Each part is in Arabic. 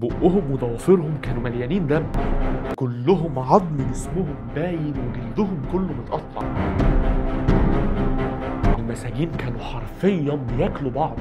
بقهم وضوافرهم كانوا مليانين دم، كلهم عظم جسمهم باين وجلدهم كله متقطع. المساجين كانوا حرفيا بياكلوا بعض.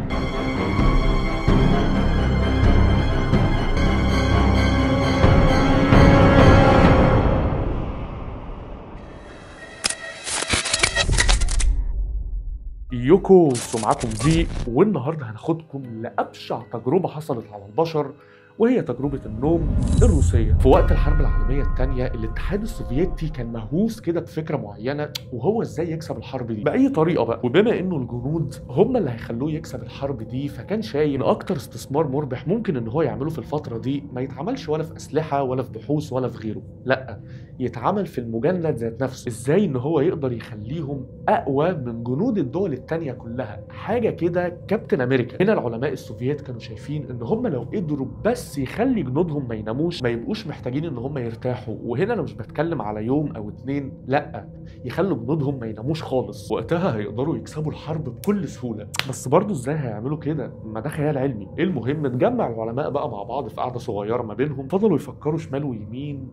يوكو سمعكم زي، والنهارده هناخدكم لأبشع تجربة حصلت على البشر، وهي تجربة النوم الروسية. في وقت الحرب العالمية الثانية الاتحاد السوفيتي كان مهووس كده بفكرة معينة، وهو ازاي يكسب الحرب دي بأي طريقة بقى. وبما انه الجنود هم اللي هيخلوه يكسب الحرب دي، فكان شايف ان اكتر استثمار مربح ممكن ان هو يعمله في الفترة دي ما يتعملش ولا في أسلحة ولا في بحوث ولا في غيره، لا، يتعمل في المجند ذات نفسه. ازاي ان هو يقدر يخليهم اقوى من جنود الدول التانية كلها، حاجة كده كابتن امريكا. هنا العلماء السوفييت كانوا شايفين ان هم لو قدروا بس يخلي جنودهم ما يناموش، ما يبقوش محتاجين ان هم يرتاحوا، وهنا انا مش بتكلم على يوم او اتنين، لا، يخلوا جنودهم ما يناموش خالص، وقتها هيقدروا يكسبوا الحرب بكل سهولة. بس برضه ازاي هيعملوا كده؟ ما ده خيال علمي. المهم نجمع العلماء بقى مع بعض في قعدة صغيرة ما بينهم، فضلوا يفكروا شمال ويمين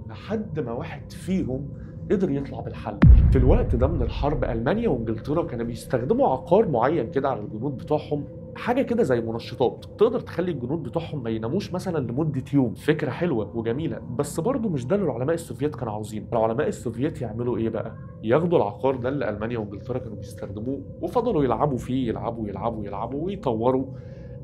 لحد ما واحد فيهم قدر يطلع بالحل. في الوقت ده من الحرب ألمانيا وإنجلترا كانوا بيستخدموا عقار معين كده على الجنود بتوعهم، حاجة كده زي منشطات تقدر تخلي الجنود بتوعهم ما يناموش مثلا لمدة يوم. فكرة حلوة وجميلة، بس برضه مش ده اللي العلماء السوفييت كانوا عاوزينه. العلماء السوفييت يعملوا ايه بقى؟ ياخدوا العقار ده اللي ألمانيا وإنجلترا كانوا بيستخدموه، وفضلوا يلعبوا فيه، يلعبوا ويطوروا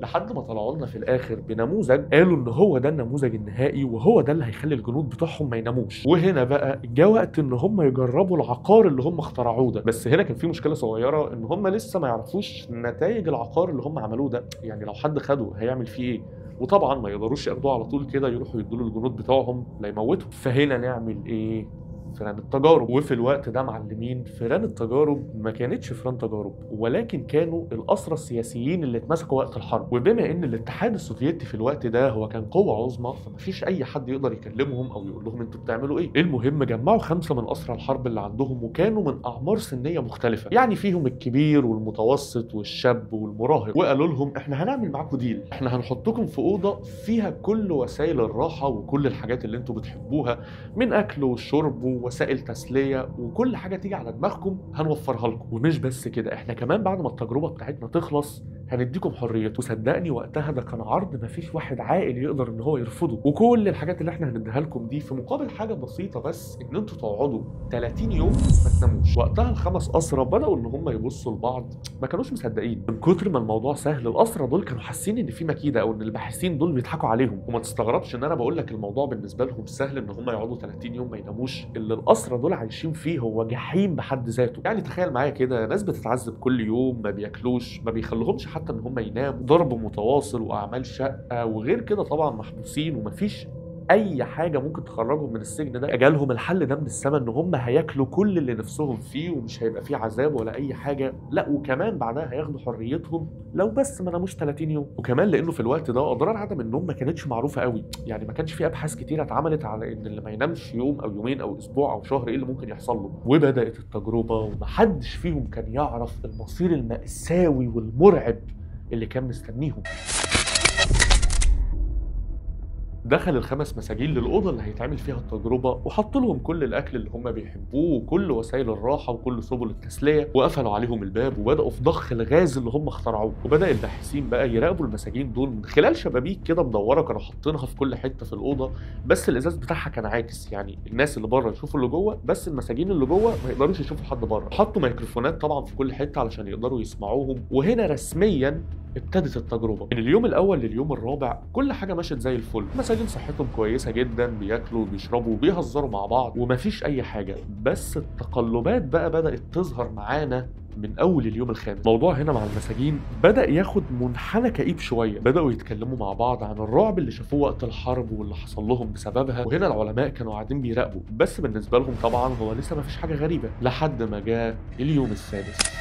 لحد ما طلعوا لنا في الاخر بنموذج قالوا ان هو ده النموذج النهائي، وهو ده اللي هيخلي الجنود بتوعهم ما يناموش. وهنا بقى جاء وقت ان هم يجربوا العقار اللي هم اخترعوه ده. بس هنا كان في مشكله صغيره، ان هم لسه ما يعرفوش نتائج العقار اللي هم عملوه ده، يعني لو حد خده هيعمل فيه ايه. وطبعا ما يقدروش ياخدوه على طول كده يروحوا يدوا للجنود بتوعهم لا يموتوا. فهنا نعمل ايه؟ فيران التجارب. وفي الوقت ده معلمين، فيران التجارب ما كانتش فيران تجارب، ولكن كانوا الأسرى السياسيين اللي اتمسكوا وقت الحرب. وبما ان الاتحاد السوفيتي في الوقت ده هو كان قوة عظمى، فمفيش اي حد يقدر يكلمهم او يقول لهم انتوا بتعملوا ايه. المهم جمعوا 5 من اسرى الحرب اللي عندهم، وكانوا من اعمار سنية مختلفة، يعني فيهم الكبير والمتوسط والشاب والمراهق. وقالوا لهم احنا هنعمل معاكم ديل، احنا هنحطكم في اوضة فيها كل وسائل الراحة وكل الحاجات اللي انتوا بتحبوها من اكل وشرب وسائل تسليه، وكل حاجه تيجي على دماغكم هنوفرها لكم. ومش بس كده، احنا كمان بعد ما التجربه بتاعتنا تخلص هنديكم حريتكم. وصدقني وقتها ده كان عرض مفيش واحد عاقل يقدر ان هو يرفضه. وكل الحاجات اللي احنا هنديها لكم دي في مقابل حاجه بسيطه، بس ان انتوا تقعدوا 30 يوم ما تناموش. وقتها ال5 اسرى بداوا ان هم يبصوا لبعض، ما كانوش مصدقين من كتر ما الموضوع سهل. الاسرى دول كانوا حاسين ان في مكيده، او ان الباحثين دول بيضحكوا عليهم. وما تستغربش ان انا بقول لك الموضوع بالنسبه لهم سهل، ان هم يقعدوا 30 يوم ما يناموش. اللي الاسرى دول عايشين فيه هو جحيم بحد ذاته. يعني تخيل معايا كده، ناس بتتعذب كل يوم، ما بياكلوش، ما بيخلوهمش حتى ان هم يناموا، ضرب متواصل واعمال شقه، وغير كده طبعا محبوسين ومفيش اي حاجه ممكن تخرجهم من السجن ده. جالهم الحل ده من السماء، ان هم هياكلوا كل اللي نفسهم فيه، ومش هيبقى فيه عذاب ولا اي حاجه، لا، وكمان بعدها هياخدوا حريتهم لو بس ما ناموش 30 يوم. وكمان لانه في الوقت ده اضرار عدم النوم ما كانتش معروفه قوي، يعني ما كانش في ابحاث كتيره اتعملت على ان اللي ما ينامش يوم او يومين او اسبوع او شهر ايه اللي ممكن يحصل له. وبدات التجربه، ومحدش فيهم كان يعرف المصير المأساوي والمرعب اللي كان مستنيهم. دخل ال5 مساجين للأوضة اللي هيتعمل فيها التجربة، وحط لهم كل الأكل اللي هم بيحبوه وكل وسائل الراحة وكل سبل التسلية، وقفلوا عليهم الباب وبدأوا في ضخ الغاز اللي هم اخترعوه. وبدأ الباحثين بقى يراقبوا المساجين دول من خلال شبابيك كده مدورة كانوا حاطينها في كل حتة في الأوضة، بس الإزاز بتاعها كان عاكس، يعني الناس اللي بره يشوفوا اللي جوه، بس المساجين اللي جوه ما يقدروش يشوفوا حد بره. حطوا ميكروفونات طبعا في كل حتة علشان يقدروا يسمعوهم. وهنا رسميا ابتدت التجربة. من اليوم الأول لليوم الرابع كل حاجة مشت زي الفل، مساجين صحتهم كويسة جدا، بياكلوا وبيشربوا وبيهزروا مع بعض ومفيش أي حاجة. بس التقلبات بقى بدأت تظهر معانا من أول اليوم الخامس. الموضوع هنا مع المساجين بدأ ياخد منحنى كئيب شوية، بدأوا يتكلموا مع بعض عن الرعب اللي شافوه وقت الحرب واللي حصل لهم بسببها. وهنا العلماء كانوا قاعدين بيراقبوا، بس بالنسبة لهم طبعا هو لسه مفيش حاجة غريبة، لحد ما جاء اليوم السادس.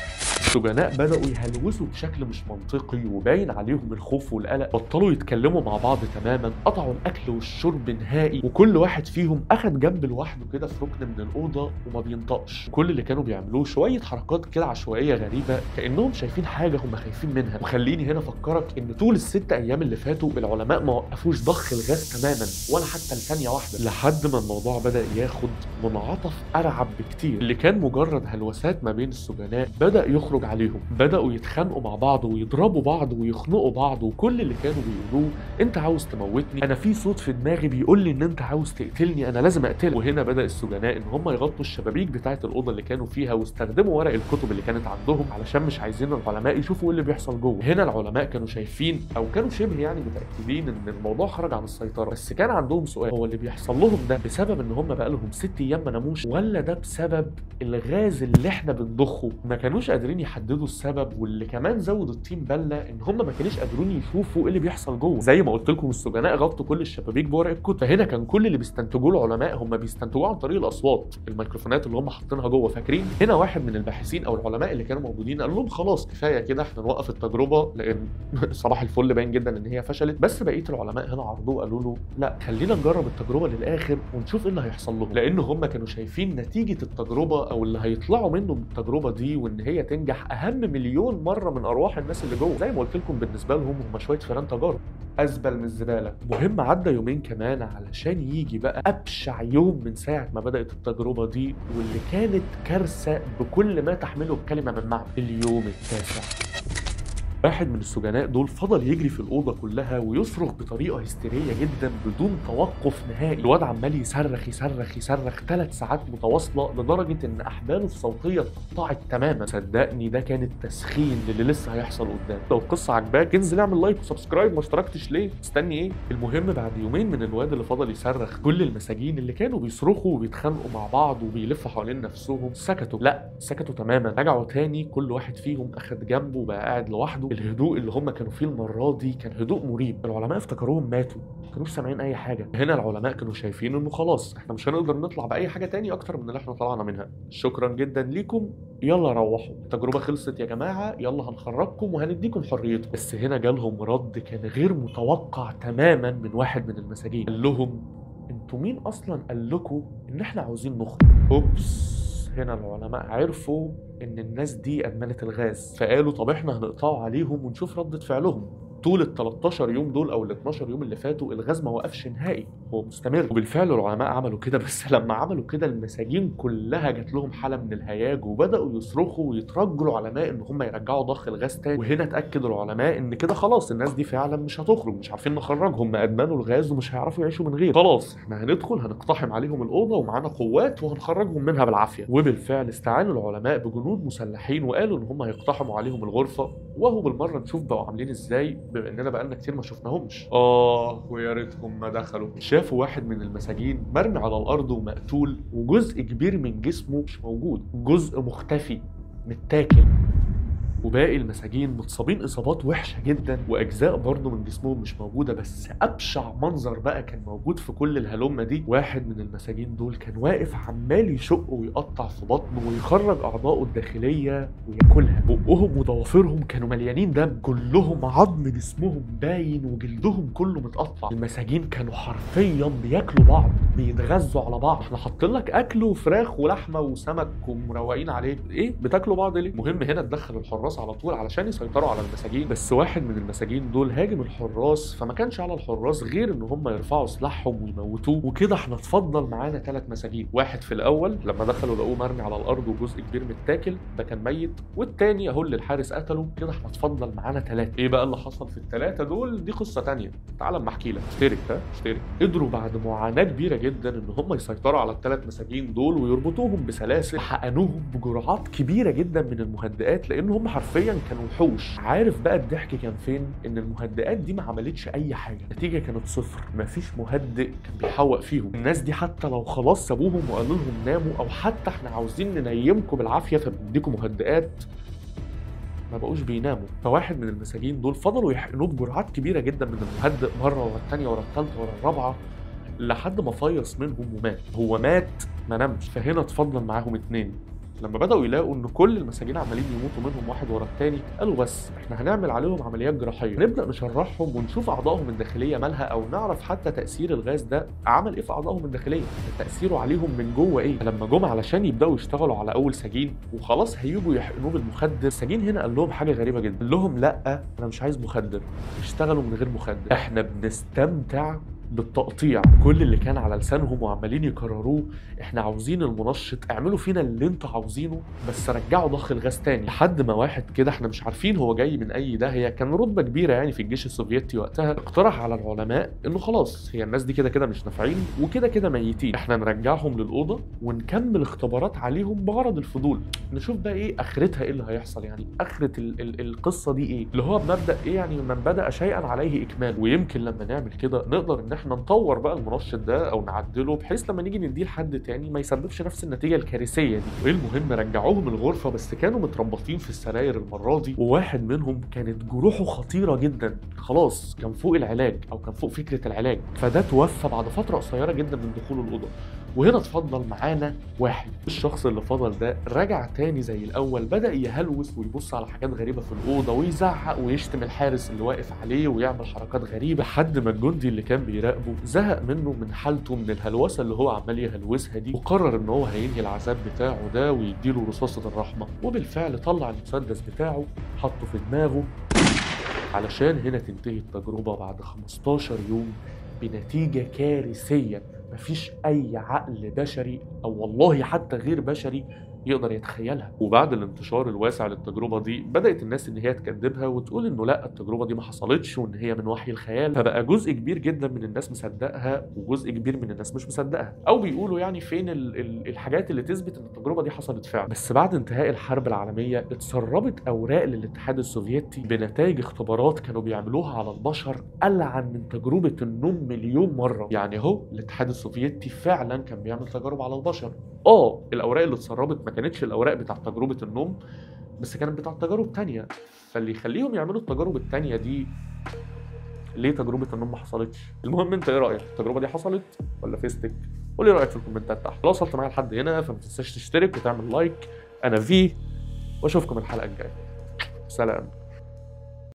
السجناء بدأوا يهلوسوا بشكل مش منطقي وباين عليهم الخوف والقلق، بطلوا يتكلموا مع بعض تماما، قطعوا الاكل والشرب نهائي، وكل واحد فيهم اخد جنب لوحده كده في ركن من الاوضه وما بينطقش. كل اللي كانوا بيعملوه شويه حركات كده عشوائيه غريبه كانهم شايفين حاجه هم خايفين منها. وخليني هنا افكرك ان طول ال6 ايام اللي فاتوا العلماء ما وقفوش ضخ الغاز تماما ولا حتى لثانيه واحده، لحد ما الموضوع بدا ياخد منعطف ارعب بكتير. اللي كان مجرد هلوسات ما بين السجناء بدا يخرج عليهم، بداوا يتخانقوا مع بعض ويضربوا بعض ويخنقوا بعض، وكل اللي كانوا بيقولوه انت عاوز تموتني، انا في صوت في دماغي بيقول لي ان انت عاوز تقتلني، انا لازم اقتلك. وهنا بدا السجناء ان هم يغطوا الشبابيك بتاعه الاوضه اللي كانوا فيها، واستخدموا ورق الكتب اللي كانت عندهم علشان مش عايزين العلماء يشوفوا ايه اللي بيحصل جوه. هنا العلماء كانوا شايفين او كانوا شبه يعني متاكدين ان الموضوع خرج عن السيطره، بس كان عندهم سؤال، هو اللي بيحصل لهم ده بسبب ان هم بقالهم 6 ايام ما ناموش، ولا ده بسبب الغاز اللي احنا بنضخه؟ ما كانوش قادرين يحددوا السبب، واللي كمان زود الطين بله ان هم ما كانوش قادرين يشوفوا ايه اللي بيحصل جوه. زي ما قلت لكم السجناء غطوا كل الشبابيك بورق الكتب، فهنا كان كل اللي بيستنتجوه العلماء هم بيستنتجوه عن طريق الاصوات، الميكروفونات اللي هم حاطينها جوه، فاكرين؟ هنا واحد من الباحثين او العلماء اللي كانوا موجودين قال لهم خلاص كفايه كده، احنا نوقف التجربه لان صباح الفل باين جدا ان هي فشلت. بس بقيه العلماء هنا عرضوه قالوا له لا خلينا نجرب التجربه للاخر ونشوف ايه اللي هيحصل لهم، لان هم كانوا شايفين نتيجه التجربه او اللي هيطلعوا منه من التجربه دي وان هي تنجح اهم مليون مره من ارواح الناس اللي جوه. زي ما قلت لكم بالنسبه لهم هم شويه فيران تجارب ازبل من الزباله. مهم عدى يومين كمان علشان يجي بقى ابشع يوم من ساعه ما بدات التجربه دي، واللي كانت كارثه بكل ما تحمله الكلمه من معنى. اليوم التاسع واحد من السجناء دول فضل يجري في الأوضة كلها ويصرخ بطريقة هستيرية جدا بدون توقف نهائي. الواد عمال يصرخ يصرخ يصرخ 3 ساعات متواصلة لدرجة إن أحباله الصوتية اتقطعت تماما. صدقني ده كان التسخين للي لسه هيحصل قدام. لو القصة عجباك انزل اعمل لايك وسبسكرايب، ما اشتركتش ليه؟ مستني ايه؟ المهم بعد يومين من الواد اللي فضل يصرخ، كل المساجين اللي كانوا بيصرخوا وبيتخانقوا مع بعض وبيلفوا حوالين نفسهم سكتوا. لا سكتوا تماما، رجعوا تاني، كل واحد فيهم أخد جنبه وبقى قاعد لوحده. الهدوء اللي هم كانوا فيه المره دي كان هدوء مريب. العلماء افتكروهم ماتوا، ما كانوش سامعين اي حاجه. هنا العلماء كانوا شايفين انه خلاص احنا مش هنقدر نطلع باي حاجه تاني اكتر من اللي احنا طلعنا منها. شكرا جدا ليكم، يلا روحوا، التجربه خلصت يا جماعه، يلا هنخرجكم وهنديكم حريتكم. بس هنا جالهم رد كان غير متوقع تماما من واحد من المساجين، قال لهم انتوا مين اصلا قال لكم ان احنا عاوزين نخرج؟ اوبس. هنا العلماء عرفوا ان الناس دي ادمنت الغاز، فقالوا طب احنا هنقطعوا عليهم ونشوف ردة فعلهم. طول ال 13 يوم دول او ال 12 يوم اللي فاتوا الغاز ما وقفش نهائي، هو مستمر. وبالفعل العلماء عملوا كده، بس لما عملوا كده المساجين كلها جات لهم حاله من الهياج وبداوا يصرخوا ويترجوا العلماء ان هم يرجعوا ضخ الغاز تاني. وهنا اتاكد العلماء ان كده خلاص الناس دي فعلا مش هتخرج، مش عارفين نخرجهم، ادمنوا الغاز ومش هيعرفوا يعيشوا من غيره. خلاص احنا هندخل هنقتحم عليهم الاوضه ومعانا قوات وهنخرجهم منها بالعافيه. وبالفعل استعانوا العلماء بجنود مسلحين وقالوا ان هم هيقتحموا عليهم الغرفه، وهو بالمره نشوف بقوا عاملين ازاي بما اننا بقالنا كتير ما شفناهمش. ويا ريتهم ما دخلوا. شافوا واحد من المساجين مرمي على الارض ومقتول وجزء كبير من جسمه مش موجود، جزء مختفي متاكل، وباقي المساجين متصابين اصابات وحشه جدا واجزاء برضه من جسمهم مش موجوده. بس ابشع منظر بقى كان موجود في كل الهلمه دي، واحد من المساجين دول كان واقف عمال يشق ويقطع في بطنه ويخرج اعضائه الداخليه وياكلها. بقهم وضوافرهم كانوا مليانين دم، كلهم عظم جسمهم باين وجلدهم كله متقطع. المساجين كانوا حرفيا بياكلوا بعض، بيتغذوا على بعض. احنا حاطين لك اكل وفراخ ولحمه وسمك ومروقين عليه، ايه بتاكلوا بعض ليه؟ المهم هنا اتدخل الحراس على طول علشان يسيطروا على المساجين، بس واحد من المساجين دول هاجم الحراس، فما كانش على الحراس غير ان هم يرفعوا سلاحهم ويموتوه. وكده احنا اتفضل معانا 3 مساجين، واحد في الاول لما دخلوا لقوه مرمي على الارض وجزء كبير متاكل ده كان ميت، والتاني اهو اللي الحارس قتله. كده احنا اتفضل معانا 3. ايه بقى اللي حصل في ال3 دول؟ دي قصه تانية، تعال اما احكي لك. اشترك. قدروا بعد معاناه كبيره جدا ان هم يسيطروا على ال3 مساجين دول ويربطوهم بسلاسل، وحقنوهم بجرعات كبيره جدا من المهدئات لان هم حرفيا كانوا وحوش. عارف بقى الضحك كان فين؟ ان المهدئات دي ما عملتش اي حاجه، النتيجه كانت صفر، مفيش مهدئ كان بيحوق فيهم. الناس دي حتى لو خلاص سابوهم وقالوا لهم ناموا، او حتى احنا عاوزين ننيمكم بالعافيه فبنديكم مهدئات، ما بقوش بيناموا. فواحد من المساجين دول فضلوا يحقنوه بجرعات كبيره جدا من المهدئ، مره ورا الثانيه ورا الثالثه ورا الرابعه، لحد ما فيص منهم ومات. هو مات ما نامش. فهنا اتفضل معاهم 2 لما بداوا يلاقوا ان كل المساجين عمالين يموتوا منهم واحد ورا التاني، قالوا بس احنا هنعمل عليهم عمليات جراحيه، نبدا نشرحهم ونشوف اعضائهم الداخليه مالها، او نعرف حتى تاثير الغاز ده عمل ايه في اعضائهم الداخليه، تاثيره عليهم من جوه ايه. لما جم علشان يبداوا يشتغلوا على اول سجين وخلاص هيجوا يحقنوه بالمخدر، السجين هنا قال لهم حاجه غريبه جدا، قال لهم لا انا مش عايز مخدر، اشتغلوا من غير مخدر، احنا بنستمتع بالتقطيع. كل اللي كان على لسانهم وعمالين يكرروه احنا عاوزين المنشط، اعملوا فينا اللي انتوا عاوزينه بس رجعوا ضخ الغاز تاني. لحد ما واحد كده احنا مش عارفين هو جاي من اي داهيه، كان رتبه كبيره يعني في الجيش السوفيتي وقتها، اقترح على العلماء انه خلاص هي الناس دي كده كده مش نافعين وكده كده ميتين، احنا نرجعهم للاوضه ونكمل اختبارات عليهم بغرض الفضول، نشوف بقى ايه اخرتها، ايه اللي هيحصل يعني اخره القصه دي ايه، اللي هو بمبدا ايه يعني من بدا شيئا عليه اكمال. ويمكن لما نعمل كده نقدر ان احنا نطور بقى المنشط ده او نعدله بحيث لما نيجي نديه لحد تاني ما يسببش نفس النتيجه الكارثيه دي. وايه المهم رجعوهم الغرفه، بس كانوا متربطين في السراير المره دي، وواحد منهم كانت جروحه خطيره جدا، خلاص كان فوق العلاج او كان فوق فكره العلاج، فده توفى بعد فتره قصيره جدا من دخول الاوضه. وهنا اتفضل معانا واحد، الشخص اللي فضل ده رجع تاني زي الاول، بدا يهلوس ويبص على حاجات غريبه في الاوضه ويزعق ويشتم الحارس اللي واقف عليه ويعمل حركات غريبه، لحد ما الجندي اللي كان بيراقبه زهق منه من حالته من الهلوسه اللي هو عمال يهلوسها دي، وقرر ان هو هينهي العذاب بتاعه ده ويديله رصاصه الرحمه. وبالفعل طلع المسدس بتاعه حطه في دماغه علشان هنا تنتهي التجربه بعد 15 يوم بنتيجه كارثيه مفيش أي عقل بشري أو والله حتى غير بشري يقدر يتخيلها. وبعد الانتشار الواسع للتجربة دي بدأت الناس إن هي تكذبها وتقول إنه لا التجربة دي ما حصلتش وإن هي من وحي الخيال، فبقى جزء كبير جدا من الناس مصدقها وجزء كبير من الناس مش مصدقها، أو بيقولوا يعني فين الحاجات اللي تثبت إن التجربة دي حصلت فعلا. بس بعد انتهاء الحرب العالمية اتسربت أوراق للاتحاد السوفيتي بنتائج اختبارات كانوا بيعملوها على البشر ألعن من تجربة النوم مليون مرة. يعني هو الاتحاد السوفيتي فعلا كان بيعمل تجارب على البشر. الأوراق اللي اتسربت ما كانتش الأوراق بتاع تجربة النوم، بس كانت بتاع تجارب تانية. فاللي يخليهم يعملوا التجارب التانية دي ليه تجربة النوم ما حصلتش؟ المهم انت ايه رأيك؟ التجربة دي حصلت ولا فيستك؟ قولي رأيك في الكومنتات تحت. لو وصلت معايا لحد هنا فما تنساش تشترك وتعمل لايك. أنا في واشوفكم الحلقة الجاية. سلام.